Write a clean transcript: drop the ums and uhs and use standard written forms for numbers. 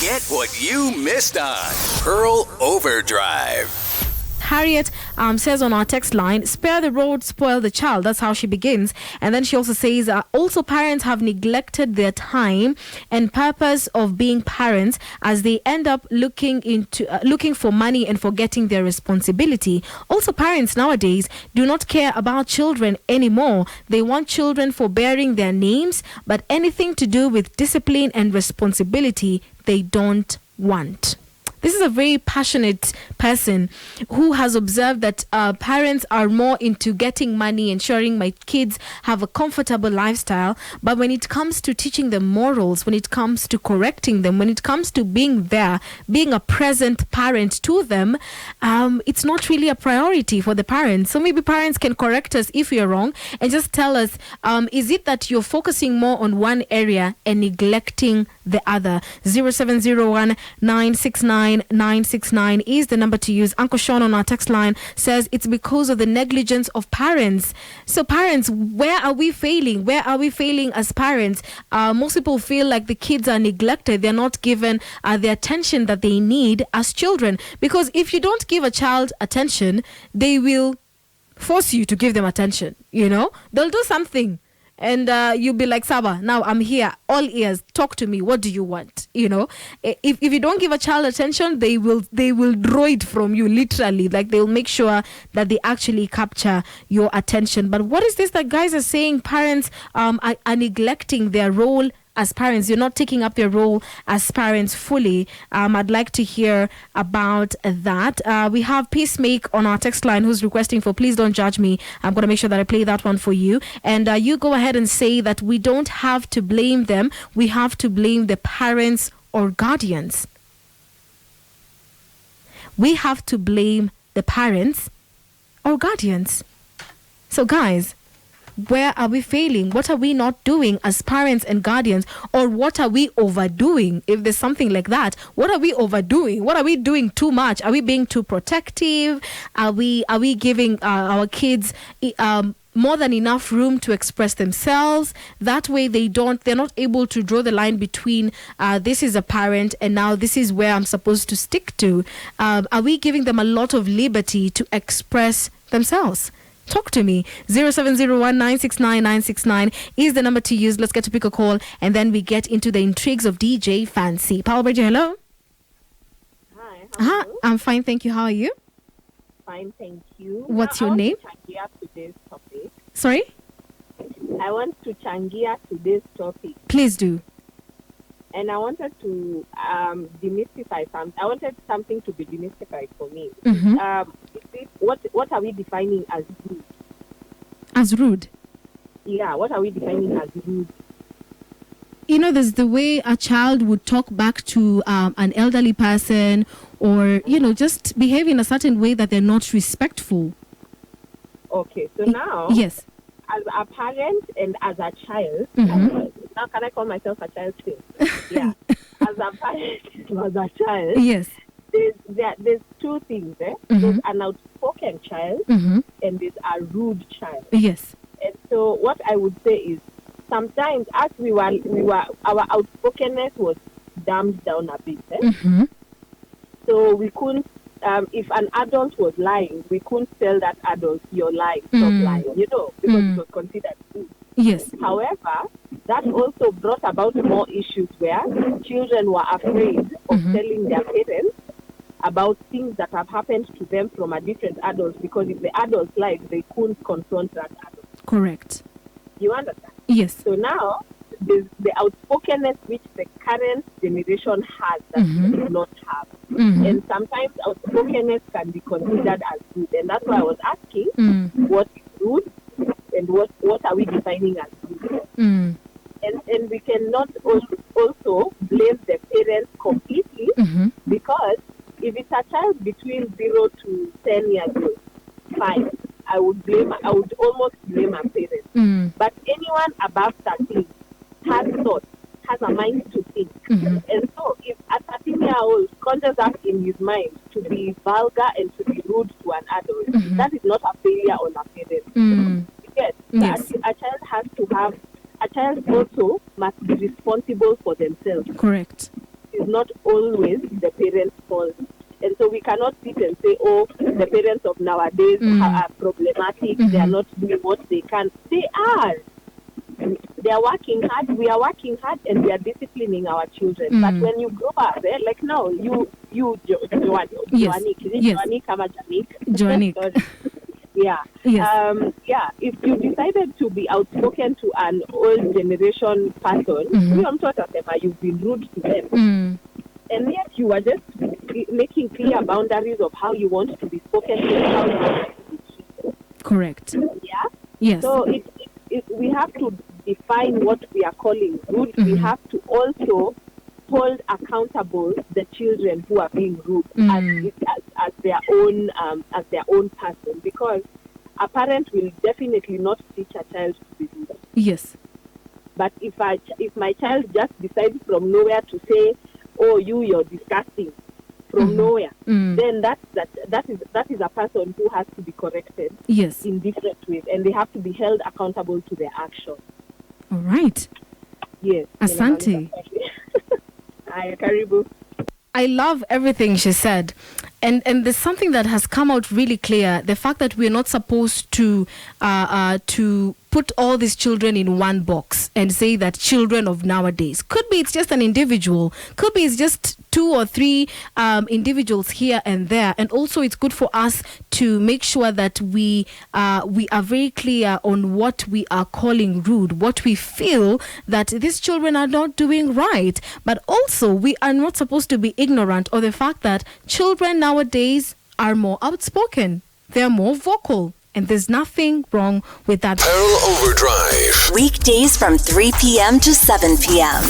Get what you missed on Pearl Overdrive. Harriet says on our text line, spare the rod, spoil the child. That's how she begins. And then she also says, also parents have neglected their time and purpose of being parents as they end up looking for money and forgetting their responsibility. Also, parents nowadays do not care about children anymore. They want children for bearing their names, but anything to do with discipline and responsibility, they don't want. This is a very passionate person who has observed that parents are more into getting money, ensuring my kids have a comfortable lifestyle. But when it comes to teaching them morals, when it comes to correcting them, when it comes to being there, being a present parent to them, it's not really a priority for the parents. So maybe parents can correct us if we're wrong and just tell us, is it that you're focusing more on one area and neglecting the other? 0701 969 969 is the number to use. Uncle Sean on our text line says it's because of the negligence of parents. So parents, where are we failing? Where are we failing as parents? Most people feel like the kids are neglected. They're not given the attention that they need as children. Because if you don't give a child attention, they will force you to give them attention. You know, they'll do something. And you'll be like, Saba, now I'm here, all ears, talk to me, what do you want? You know, if you don't give a child attention, they will draw it from you, literally. Like, they'll make sure that they actually capture your attention. But what is this that guys are saying parents are neglecting their role as parents? You're not taking up their role as parents fully. I'd like to hear about that. We have Peacemake on our text line who's requesting for Please Don't Judge Me. I'm going to make sure that I play that one for you. And you go ahead and say that we don't have to blame them. We have to blame the parents or guardians. We have to blame the parents or guardians. So guys, where are we failing? What are we not doing as parents and guardians? Or what are we overdoing? If there's something like that, what are we overdoing? What are we doing too much? Are we being too protective? Are we giving our kids more than enough room to express themselves? That way they're not able to draw the line between this is a parent and now this is where I'm supposed to stick to. Are we giving them a lot of liberty to express themselves? Talk to me. 0701 969 969 is the number to use. Let's get to pick a call and then we get into the intrigues of DJ Fancy. Power Bridge, hello. Hi, how are you? I'm fine, thank you. How are you? Fine, thank you. What's your name? I want to changia today's topic. Sorry? I want to changia today's topic. Please do. And I wanted to demystify something. I wanted something to be demystified for me. Mm-hmm. What are we defining as rude? As rude? Yeah, what are we defining as rude? You know, there's the way a child would talk back to an elderly person or, you know, just behave in a certain way that they're not respectful. Okay, so now, yes, as a parent and as a child, mm-hmm. Now can I call myself a child too? Yeah. As a parent and as a child, yes, there's two things. Mm-hmm. There's an outspoken child mm-hmm. and there's a rude child. Yes. And so what I would say is sometimes as we were our outspokenness was dumbed down a bit. Mm-hmm. So we couldn't if an adult was lying, we couldn't tell that adult you're lying, stop lying, you know, because it was considered rude. Yes. However, that also brought about more issues where children were afraid of telling their parents about things that have happened to them from a different adult, because if the adult lied, they couldn't confront that adult. Correct. You understand? Yes. So now, there's the outspokenness which the current generation has that we do not have. Mm-hmm. And sometimes outspokenness can be considered as rude. And that's why I was asking, what is rude and what are we defining as rude? And we cannot also blame the parents completely, because if it's a child between 0 to 10 years old, fine. I would almost blame a parent. But anyone above 13 has thoughts, has a mind to think. And so if a 13-year-old conjures up in his mind to be vulgar and to be rude to an adult, that is not a failure on a parent. Yes. A child also must be responsible for themselves. Correct. It's not always the parents' fault. And so we cannot sit and say, oh, the parents of nowadays are problematic, they are not doing what they can. They are. They are working hard, we are working hard, and we are disciplining our children. But when you grow up, like now, Joannick. Yeah. Yes. If you decided to be outspoken to an old generation person, you've been rude to them. And yet you are just making clear boundaries of how you want to be spoken to and how you want to be treated. Correct. Yeah? Yes. So we have to define what we are calling rude. We have to also hold accountable the children who are being rude as their own person, because a parent will definitely not teach a child to be rude. Yes. But if my child just decides from nowhere to say, "Oh, you're disgusting," from nowhere, then that is a person who has to be corrected. Yes. In different ways, and they have to be held accountable to their actions. All right. Yes. Asante. Hi, Karibu. I love everything she said. And there's something that has come out really clear. The fact that we're not supposed to put all these children in one box and say that children of nowadays. Could be it's just an individual. Could be it's just 2 or 3 individuals here and there. And also it's good for us to make sure that we are very clear on what we are calling rude, what we feel that these children are not doing right. But also we are not supposed to be ignorant of the fact that children nowadays are more outspoken. They're more vocal. And there's nothing wrong with that. Pearl Overdrive. Weekdays from 3 p.m. to 7 p.m.